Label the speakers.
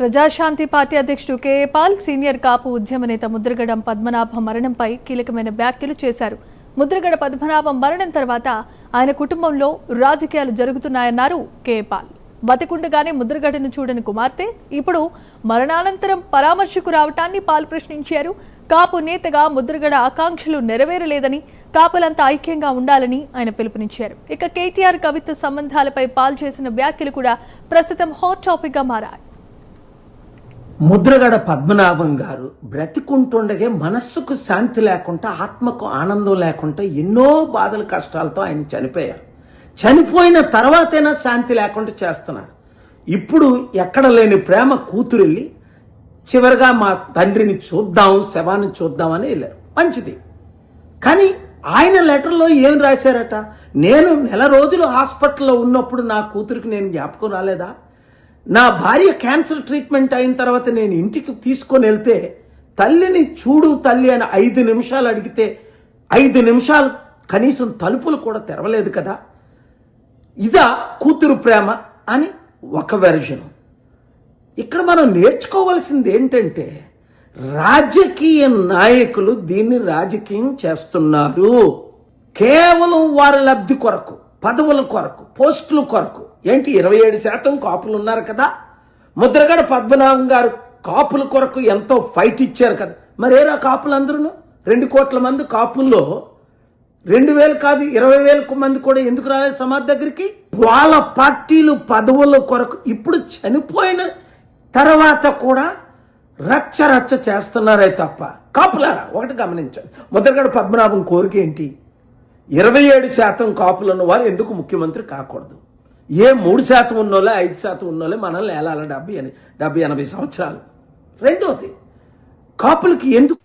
Speaker 1: Praja Shanti party అధ్యక్షుడు KA Paul senior కాపు ఉద్యమ నేత ముద్రగడ పద్మనాభం మరణంపై కీలకమైన వ్యాఖ్యలు చేశారు. ముద్రగడ పద్మనాభం మరణం తర్వాత ఆయన కుటుంబంలో రాజకీయాలు జరుగుతున్నాయన్నారు కేఏ పాల్. బతికుండగానే ముద్రగడను చూడని కుమార్తె ఇప్పుడు మరణానంతరం పరామర్శకు రావటాన్ని పాల్ ప్రశ్నించారు. కాపు నేతగా ముద్రగడ ఆకాంక్షలు నెరవేరలేదని, కాపులంతా ఐక్యంగా ఉండాలని ఆయన పిలుపునిచ్చారు. ఇక కేటీఆర్ కవిత సంబంధాలపై పాల్ చేసిన వ్యాఖ్యలు కూడా ప్రస్తుతం హాట్ టాపిక్ గా మారాయి.
Speaker 2: ముద్రగడ పద్మనాభం గారు బ్రతికుంటుండగే మనస్సుకు శాంతి లేకుండా, ఆత్మకు ఆనందం లేకుండా ఎన్నో బాధలు కష్టాలతో ఆయన చనిపోయారు. చనిపోయిన తర్వాతైనా శాంతి లేకుండా చేస్తున్నారు. ఇప్పుడు ఎక్కడ లేని ప్రేమ కూతురెళ్ళి చివరిగా మా తండ్రిని చూద్దాం, శవాన్ని చూద్దామని వెళ్ళారు. మంచిది. కానీ ఆయన లెటర్లో ఏం రాశారట? నేను నెల రోజులు హాస్పిటల్లో ఉన్నప్పుడు నా కూతురికి నేను జ్ఞాపకం రాలేదా? నా భార్య క్యాన్సర్ ట్రీట్మెంట్ అయిన తర్వాత నేను ఇంటికి తీసుకొని వెళ్తే తల్లిని చూడు తల్లి అని 5 నిమిషాలు అడిగితే 5 నిమిషాలు కనీసం తలుపులు కూడా తెరవలేదు కదా. ఇదా కూతురు ప్రేమ అని ఒక వెర్షన్. ఇక్కడ మనం నేర్చుకోవాల్సింది ఏంటంటే, రాజకీయ నాయకులు దీన్ని రాజకీయం చేస్తున్నారు. కేవలం వారి లబ్ధి కొరకు, పదవుల కొరకు, పోస్టుల కొరకు. ఏంటి 27% కాపులు ఉన్నారు కదా. ముద్రగడ పద్మనాభం గారు కాపుల కొరకు ఎంతో ఫైట్ ఇచ్చారు కదా. మరేరా కాపులందరూ 2 కోట్ల మంది కాపుల్లో 2,000 కాదు 20,000 మంది కూడా ఎందుకు రాలేదు సమాజ్ దగ్గరికి? వాళ్ళ పార్టీలు పదవుల కొరకు ఇప్పుడు చనిపోయిన తర్వాత కూడా రచ్చ చేస్తున్నారే తప్ప. కాపులారా ఒకటి గమనించండి, ముద్రగడ పద్మనాభం కోరిక ఏంటి? 27% కాపులున్న వాళ్ళు ఎందుకు ముఖ్యమంత్రి కాకూడదు? 3% ఉన్నోళ్ళే, 5% ఉన్నోళ్ళే మనల్ని ఏలాల 70-80 సంవత్సరాలు. రెండోది, కాపులకి ఎందుకు